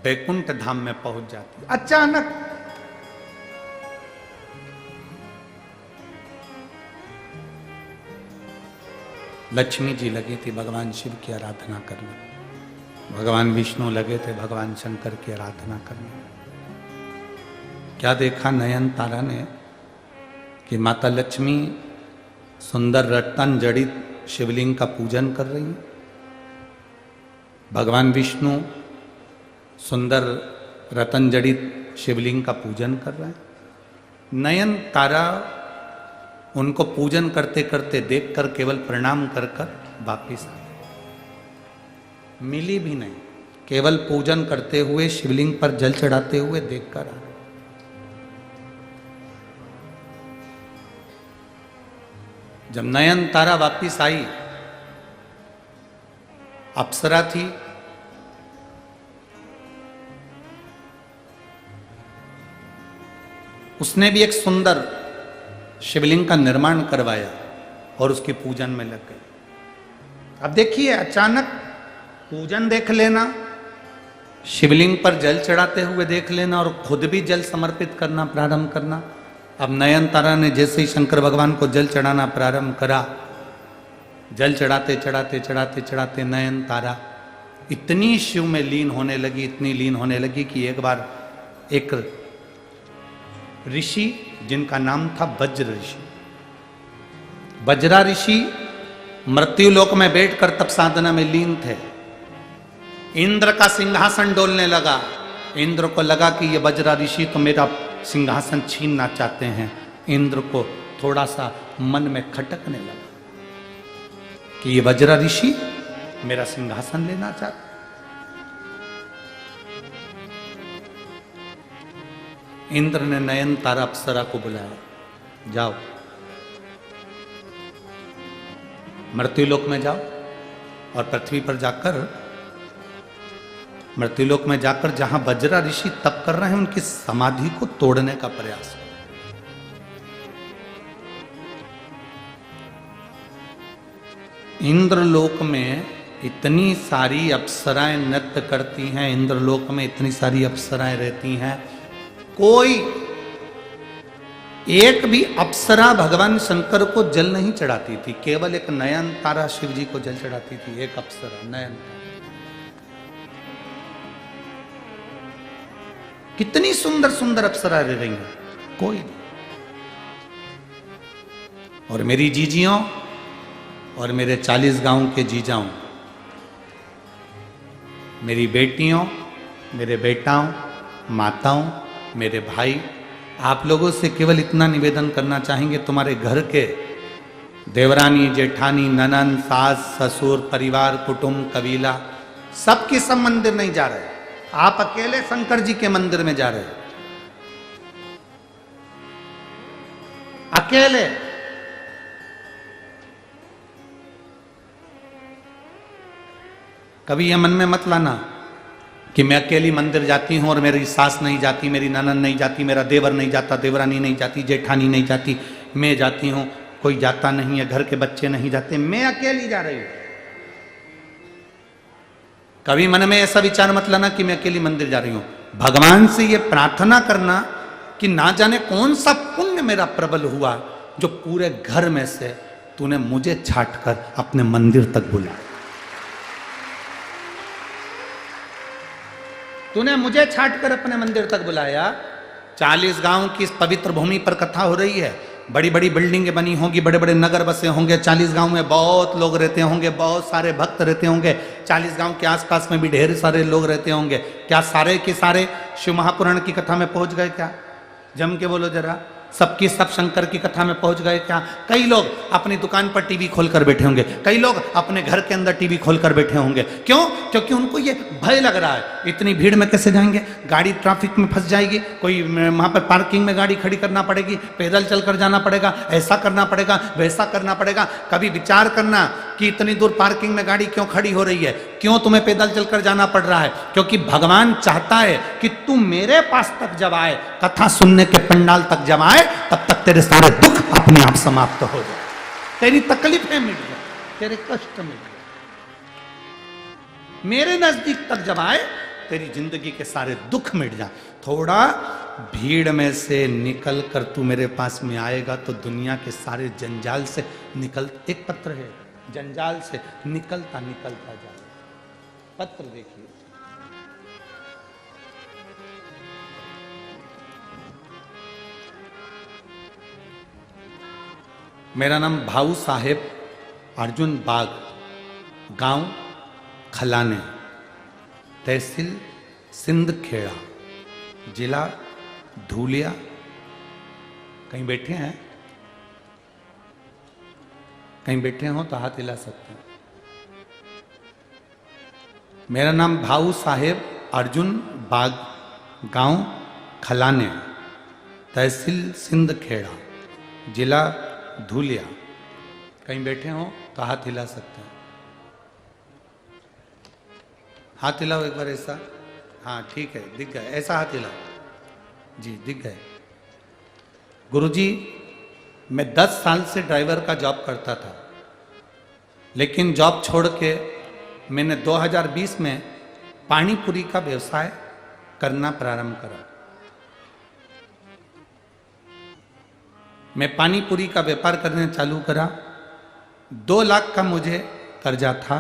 बैकुंठ धाम में पहुंच जाती। अचानक लक्ष्मी जी लगी थी भगवान शिव की आराधना करने, भगवान विष्णु लगे थे भगवान शंकर की आराधना करने। क्या देखा नयन तारा ने कि माता लक्ष्मी सुंदर रत्न जड़ित शिवलिंग का पूजन कर रही हैं, भगवान विष्णु सुंदर रतन जड़ित शिवलिंग का पूजन कर रहे हैं। नयन तारा उनको पूजन करते करते देखकर केवल प्रणाम कर कर वापिस आ गए, मिली भी नहीं, केवल पूजन करते हुए शिवलिंग पर जल चढ़ाते हुए देखकर आ गए। जब नयन तारा वापिस आई, अप्सरा थी, उसने भी एक सुंदर शिवलिंग का निर्माण करवाया और उसके पूजन में लग गई। अब देखिए, अचानक पूजन देख लेना, शिवलिंग पर जल चढ़ाते हुए देख लेना और खुद भी जल समर्पित करना प्रारंभ करना। अब नयन तारा ने जैसे ही शंकर भगवान को जल चढ़ाना प्रारंभ करा, जल चढ़ाते चढ़ाते चढ़ाते चढ़ाते नयन तारा इतनी शिव में लीन होने लगी, इतनी लीन होने लगी कि एक बार एक ऋषि जिनका नाम था वज्र ऋषि, वज्रा ऋषि मृत्युलोक में बैठकर तप साधना में लीन थे। इंद्र का सिंहासन डोलने लगा। इंद्र को लगा कि ये वज्रा ऋषि तो मेरा सिंहासन छीनना चाहते हैं। इंद्र को थोड़ा सा मन में खटकने लगा कि ये वज्रा ऋषि मेरा सिंहासन लेना चाहते। इंद्र ने नयन तारा अप्सरा को बुलाया, जाओ मृत्युलोक में जाओ और पृथ्वी पर जाकर, मृत्युलोक में जाकर जहां वज्रा ऋषि तप कर रहे हैं उनकी समाधि को तोड़ने का प्रयास। इंद्रलोक में इतनी सारी अप्सराएं नृत्य करती हैं, इंद्रलोक में इतनी सारी अप्सराएं रहती हैं, कोई एक भी अप्सरा भगवान शंकर को जल नहीं चढ़ाती थी। केवल एक नयन तारा शिव जी को जल चढ़ाती थी, एक अप्सरा नयन। कितनी सुंदर सुंदर अप्सरा रह रही हैं, कोई नहीं। और मेरी जीजियों और मेरे 40 गांव के जीजाओं, मेरी बेटियों, मेरे बेटाओं, माताओं, मेरे भाई, आप लोगों से केवल इतना निवेदन करना चाहेंगे, तुम्हारे घर के देवरानी, जेठानी, ननन, सास, ससुर, परिवार, कुटुंब, कबीला, सबके सब मंदिर नहीं जा रहे, आप अकेले शंकर जी के मंदिर में जा रहे हैं, अकेले। कभी यह मन में मत लाना कि मैं अकेली मंदिर जाती हूं और मेरी सास नहीं जाती, मेरी ननन नहीं जाती, मेरा देवर नहीं जाता, देवरानी नहीं जाती, जेठानी नहीं जाती, मैं जाती हूं, कोई जाता नहीं है, घर के बच्चे नहीं जाते, मैं अकेली जा रही हूं। कभी मन में ऐसा विचार मत लाना कि मैं अकेली मंदिर जा रही हूं। भगवान से यह प्रार्थना करना कि ना जाने कौन सा पुण्य मेरा प्रबल हुआ जो पूरे घर में से तूने मुझे छाट कर अपने मंदिर तक बुलाया, तूने मुझे छाट कर अपने मंदिर तक बुलाया। 40 गांव की इस पवित्र भूमि पर कथा हो रही है, बड़ी बड़ी बिल्डिंगें बनी होंगी, बड़े बड़े नगर बसे होंगे, 40 गांव में बहुत लोग रहते होंगे, बहुत सारे भक्त रहते होंगे, 40 गांव के आसपास में भी ढेर सारे लोग रहते होंगे। क्या सारे के सारे शिव महापुराण की कथा में पहुंच गए? क्या जम के बोलो जरा, सबकी सब शंकर की कथा में पहुंच गए क्या? कई लोग अपनी दुकान पर टीवी खोलकर बैठे होंगे, कई लोग अपने घर के अंदर टीवी खोलकर बैठे होंगे। क्यों? क्योंकि उनको ये भय लग रहा है, इतनी भीड़ में कैसे जाएंगे, गाड़ी ट्रैफिक में फंस जाएगी, कोई वहां पर पार्किंग में गाड़ी खड़ी करना पड़ेगी, पैदल चलकर जाना पड़ेगा, ऐसा करना पड़ेगा, वैसा करना पड़ेगा। कभी विचार करना कि इतनी दूर पार्किंग में गाड़ी क्यों खड़ी हो रही है, क्यों तुम्हें पैदल चलकर जाना पड़ रहा है? क्योंकि भगवान चाहता है कि तू मेरे पास तक जब आए, कथा सुनने के पंडाल तक जब आए, तब तक तेरे सारे दुख अपने आप समाप्त हो जाए, तेरी तकलीफें मिट जाए, तेरे कष्ट मिट जाए। मेरे नजदीक तक जब आए तेरी जिंदगी के सारे दुख मिट जाए। थोड़ा भीड़ में से निकल कर तू मेरे पास में आएगा तो दुनिया के सारे जंजाल से निकल, एक पत्र है, जंजाल से निकलता निकलता जाए। पत्र देखिए, मेरा नाम भाऊ साहेब अर्जुन बाग, गांव खलाने, तहसील सिंदखेड़ा, जिला धूलिया। कहीं बैठे हैं, कहीं बैठे हो तो हाथ हिला सकते हैं। मेरा नाम भाऊ साहेब अर्जुन बाग, गांव खलाने, तहसील सिंदखेड़ा, जिला धूलिया। कहीं बैठे हो तो हाथ हिला सकते हैं। हाथ हिलाओ एक बार ऐसा, हाँ ठीक है, दिख गए, ऐसा हाथ हिलाओ जी, दिख गए। गुरुजी, मैं 10 साल से ड्राइवर का जॉब करता था, लेकिन जॉब छोड़ के मैंने 2020 में पानी पूरी का व्यवसाय करना प्रारंभ करा। मैं पानी पूरी का व्यापार करने चालू करा। 2 लाख का मुझे कर्जा था।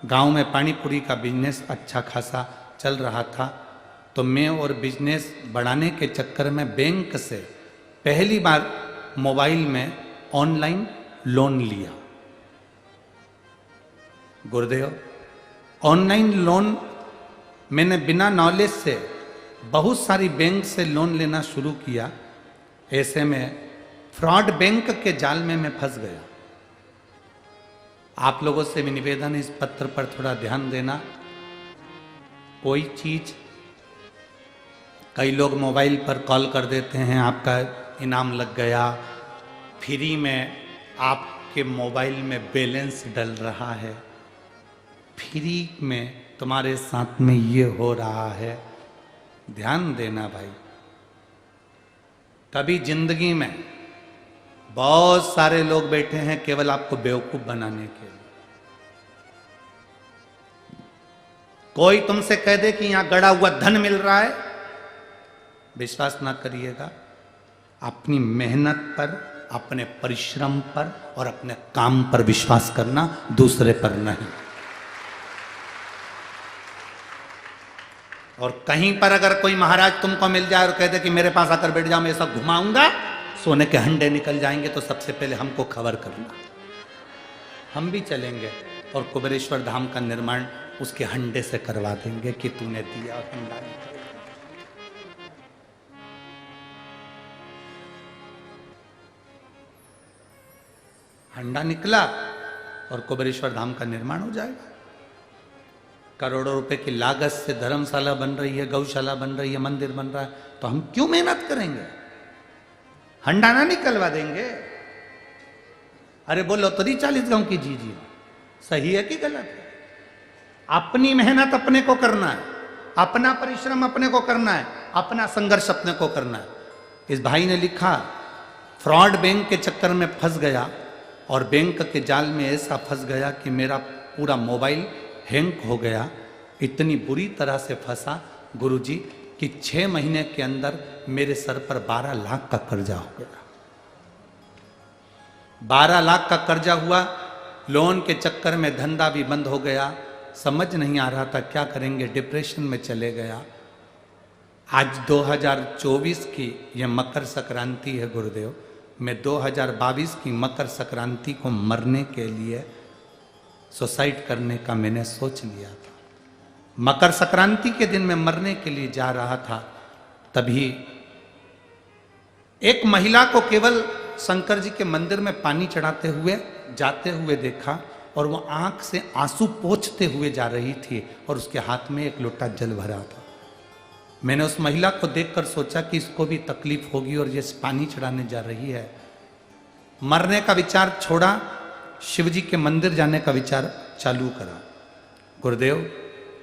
गांव में पानी पूरी का बिजनेस अच्छा खासा चल रहा था, तो मैं और बिजनेस बढ़ाने के चक्कर में बैंक से पहली बार मोबाइल में ऑनलाइन लोन लिया। गुरुदेव, ऑनलाइन लोन मैंने बिना नॉलेज से बहुत सारी बैंक से लोन लेना शुरू किया। ऐसे में फ्रॉड बैंक के जाल में मैं फंस गया। आप लोगों से भी निवेदन है, इस पत्र पर थोड़ा ध्यान देना। कोई चीज, कई लोग मोबाइल पर कॉल कर देते हैं, आपका इनाम लग गया, फ्री में आपके मोबाइल में बैलेंस डल रहा है, फ्री में तुम्हारे साथ में ये हो रहा है। ध्यान देना भाई, कभी जिंदगी में बहुत सारे लोग बैठे हैं केवल आपको बेवकूफ बनाने के लिए। कोई तुमसे कह दे कि यहां गड़ा हुआ धन मिल रहा है, विश्वास ना करिएगा। अपनी मेहनत पर, अपने परिश्रम पर और अपने काम पर विश्वास करना, दूसरे पर नहीं। और कहीं पर अगर कोई महाराज तुमको मिल जाए और कह दे कि मेरे पास आकर बैठ जाओ, मैं ऐसा घुमाऊंगा, सोने के हंडे निकल जाएंगे, तो सबसे पहले हमको खबर करना। हम भी चलेंगे और कुबेरेश्वर धाम का निर्माण उसके हंडे से करवा देंगे कि तूने दिया और हंडा निकल। हंडा निकला और कुबेरेश्वर धाम का निर्माण हो जाएगा। करोड़ों रुपए की लागत से धर्मशाला बन रही है, गौशाला बन रही है, मंदिर बन रहा है, तो हम क्यों मेहनत करेंगे? हंडा ना निकलवा देंगे? अरे बोलो तो 40 गांव की जी, सही है कि गलत है? अपनी मेहनत अपने को करना है, अपना परिश्रम अपने को करना है, अपना संघर्ष अपने को करना है। इस भाई ने लिखा, फ्रॉड बैंक के चक्कर में फंस गया और बैंक के जाल में ऐसा फंस गया कि मेरा पूरा मोबाइल हैंग हो गया। इतनी बुरी तरह से फंसा गुरुजी कि 6 महीने के अंदर मेरे सर पर 12 लाख का कर्जा हो गया। 12 लाख का कर्जा हुआ। लोन के चक्कर में धंधा भी बंद हो गया। समझ नहीं आ रहा था क्या करेंगे, डिप्रेशन में चले गया। आज 2024 की यह मकर संक्रांति है गुरुदेव। मैं 2022 की मकर संक्रांति को मरने के लिए सुसाइड करने का मैंने सोच लिया था। मकर संक्रांति के दिन मैं मरने के लिए जा रहा था, तभी एक महिला को केवल शंकर जी के मंदिर में पानी चढ़ाते हुए जाते हुए देखा और वो आंख से आंसू पोंछते हुए जा रही थी और उसके हाथ में एक लोटा जल भरा था। मैंने उस महिला को देखकर सोचा कि इसको भी तकलीफ होगी और ये पानी चढ़ाने जा रही है। मरने का विचार छोड़ा, शिव जी के मंदिर जाने का विचार चालू करा। गुरुदेव,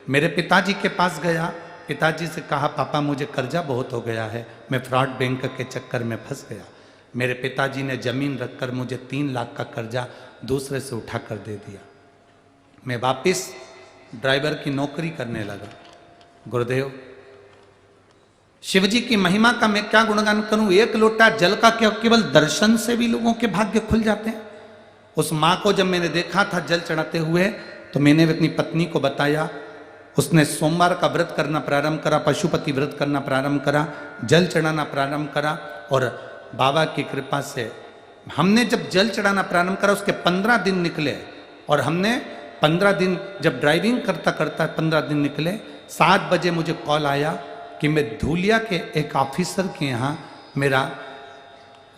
मेरे पिताजी के पास गया, पिताजी से कहा पापा मुझे कर्जा बहुत हो गया है, मैं फ्रॉड बैंक के चक्कर में फंस गया। मेरे पिताजी ने जमीन रखकर मुझे 3 लाख का कर्जा दूसरे से उठा कर दे दिया। मैं वापस ड्राइवर की नौकरी करने लगा। गुरुदेव, शिव जी की महिमा का मैं क्या गुणगान करूं। एक लोटा जल का क्या केवल दर्शन से भी लोगों के भाग्य खुल जाते हैं। उस माँ को जब मैंने देखा था जल चढ़ाते हुए, तो मैंने अपनी पत्नी को बताया। उसने सोमवार का व्रत करना प्रारंभ करा, पशुपति व्रत करना प्रारंभ करा, जल चढ़ाना प्रारंभ करा। और बाबा की कृपा से हमने जब जल चढ़ाना प्रारंभ करा, उसके 15 दिन निकले। और हमने 15 दिन जब ड्राइविंग करता करता 15 दिन निकले, 7 बजे मुझे कॉल आया कि मैं धूलिया के एक ऑफिसर के यहाँ मेरा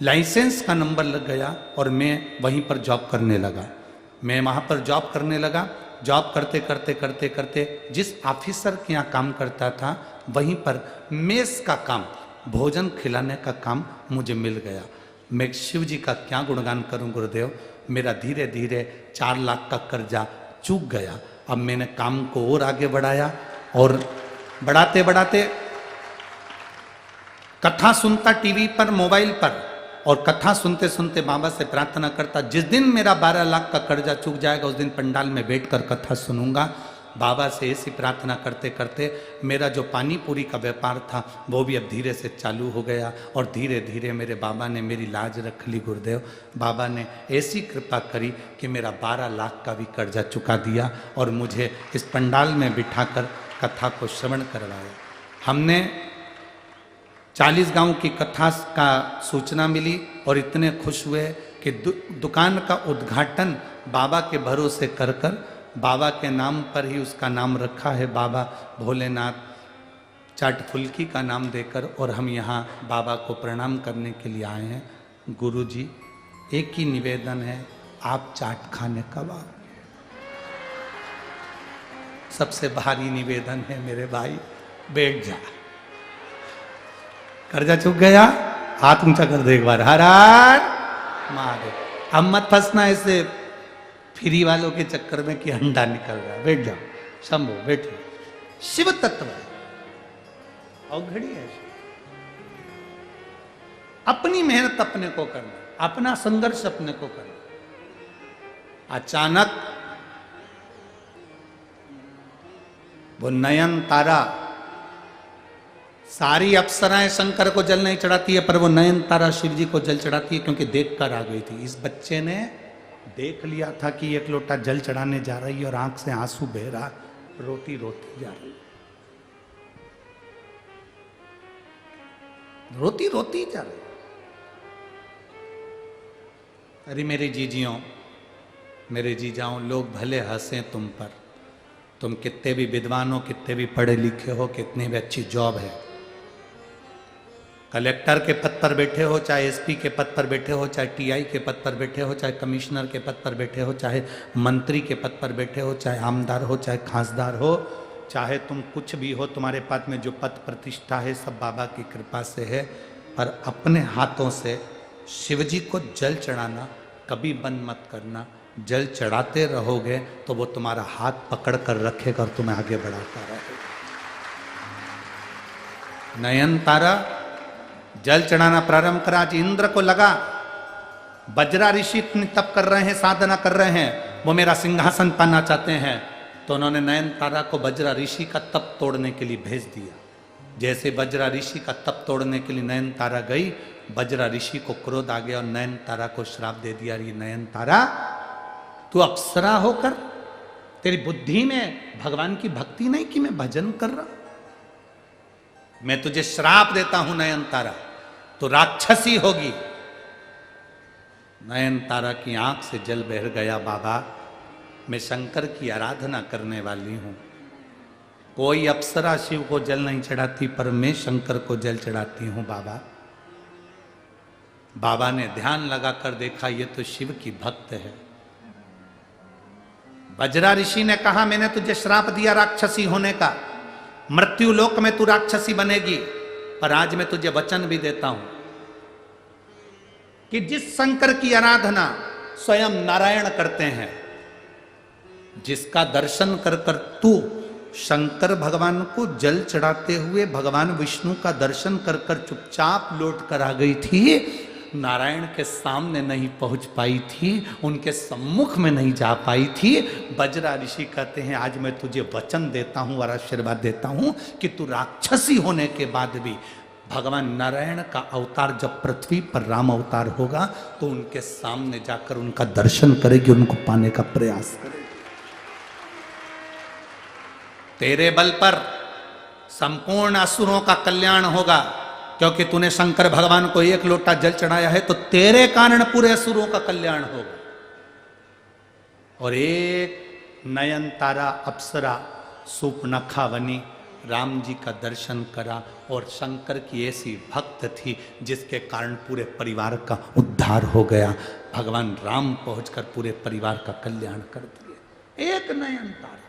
लाइसेंस का नंबर लग गया और मैं वहीं पर जॉब करने लगा। मैं वहाँ पर जॉब करने लगा। जॉब करते करते करते करते जिस ऑफिसर के यहाँ काम करता था, वहीं पर मेस का काम, भोजन खिलाने का काम मुझे मिल गया। मैं शिव जी का क्या गुणगान करूं गुरुदेव। मेरा धीरे धीरे 4 लाख का कर्जा चूक गया। अब मैंने काम को और आगे बढ़ाया और बढ़ाते बढ़ाते कथा सुनता टीवी पर, मोबाइल पर, और कथा सुनते सुनते बाबा से प्रार्थना करता, जिस दिन मेरा 12 लाख का कर्जा चूक जाएगा उस दिन पंडाल में बैठकर कथा सुनूंगा। बाबा से ऐसी प्रार्थना करते करते मेरा जो पानी पूरी का व्यापार था वो भी अब धीरे से चालू हो गया। और धीरे धीरे मेरे बाबा ने मेरी लाज रख ली गुरुदेव। बाबा ने ऐसी कृपा करी कि मेरा 12 लाख का भी कर्जा चुका दिया और मुझे इस पंडाल में बिठाकर कथा को श्रवण करवाया। हमने 40 गांव की कथा का सूचना मिली और इतने खुश हुए कि दुकान का उद्घाटन बाबा के भरोसे कर कर, बाबा के नाम पर ही उसका नाम रखा है, बाबा भोलेनाथ चाट फुल्की का नाम देकर। और हम यहाँ बाबा को प्रणाम करने के लिए आए हैं। गुरु जी, एक ही निवेदन है, आप चाट खाने कब आओ। सबसे भारी निवेदन है मेरे भाई, बैठ जा। कर्जा चुक गया, हाथ ऊंचा कर दे एक बार, हर हर महादेव। अब मत फंसना ऐसे फ्री वालों के चक्कर में कि अंडा निकल रहा है। बैठ जाओ, शंभो बैठिए। शिव तत्व है, अवघड़ी है। अपनी मेहनत अपने को करना, अपना संघर्ष अपने को करना। अचानक वो नयन तारा, सारी अप्सराएं शंकर को जल नहीं चढ़ाती है, पर वो नयन तारा शिव जी को जल चढ़ाती है, क्योंकि देख कर आ गई थी। इस बच्चे ने देख लिया था कि एक लोटा जल चढ़ाने जा रही है और आंख से आंसू बह रहा, रोती रोती जा रही, रोती रोती जा रही। अरे मेरे जीजियों, मेरे जीजाओं, लोग भले हंसे तुम पर, तुम कितने भी विद्वान हो, कितने भी पढ़े लिखे हो, कितनी भी अच्छी जॉब है, कलेक्टर के पद पर बैठे हो, चाहे एसपी के पद पर बैठे हो, चाहे टीआई के पद पर बैठे हो, चाहे कमिश्नर के पद पर बैठे हो, चाहे मंत्री के पद पर बैठे हो, चाहे आमदार हो, चाहे खासदार हो, चाहे तुम कुछ भी हो, तुम्हारे पद में जो पद प्रतिष्ठा है सब बाबा की कृपा से है। पर अपने हाथों से शिवजी को जल चढ़ाना कभी बंद मत करना। जल चढ़ाते रहोगे तो वो तुम्हारा हाथ पकड़ कर रखेगा और तुम्हें आगे बढ़ाता रहेगा। नयन तारा जल चढ़ाना प्रारंभ करा। आज इंद्र को लगा वज्रा ऋषि इतनी तप कर रहे हैं, साधना कर रहे हैं, वो मेरा सिंहासन पाना चाहते हैं, तो उन्होंने नयन तारा को वज्रा ऋषि का तप तोड़ने के लिए भेज दिया। जैसे वज्रा ऋषि का तप तोड़ने के लिए नयन तारा गई, वज्रा ऋषि को क्रोध आ गया और नयन तारा को श्राप दे दिया, ये नयन तारा तू अप्सरा होकर तेरी बुद्धि में भगवान की भक्ति नहीं कि मैं भजन कर रहा, मैं तुझे श्राप देता हूं नयन तारा, तो राक्षसी होगी। नयन तारा की आंख से जल बह गया। बाबा, मैं शंकर की आराधना करने वाली हूं, कोई अप्सरा शिव को जल नहीं चढ़ाती, पर मैं शंकर को जल चढ़ाती हूं बाबा। बाबा ने ध्यान लगाकर देखा, ये तो शिव की भक्त है। वज्रा ऋषि ने कहा, मैंने तुझे श्राप दिया राक्षसी होने का, मृत्यु लोक में तू राक्षसी बनेगी, पर आज मैं तुझे वचन भी देता हूं कि जिस शंकर की आराधना स्वयं नारायण करते हैं, जिसका दर्शन कर कर तू शंकर भगवान को जल चढ़ाते हुए भगवान विष्णु का दर्शन कर कर चुपचाप लौट कर आ गई थी, नारायण के सामने नहीं पहुंच पाई थी, उनके सम्मुख में नहीं जा पाई थी। बजरा ऋषि कहते हैं आज मैं तुझे वचन देता हूं और आशीर्वाद देता हूं कि तू राक्षसी होने के बाद भी भगवान नारायण का अवतार जब पृथ्वी पर राम अवतार होगा तो उनके सामने जाकर उनका दर्शन करेगी, उनको पाने का प्रयास करेगी। तेरे बल पर संपूर्ण असुरों का कल्याण होगा, क्योंकि तूने शंकर भगवान को एक लोटा जल चढ़ाया है, तो तेरे कारण पूरे असुरों का कल्याण होगा। और एक नयन तारा अप्सरा सूपनखा बनी, राम जी का दर्शन करा, और शंकर की ऐसी भक्त थी जिसके कारण पूरे परिवार का उद्धार हो गया। भगवान राम पहुंचकर पूरे परिवार का कल्याण कर दिए। एक नयन तारा।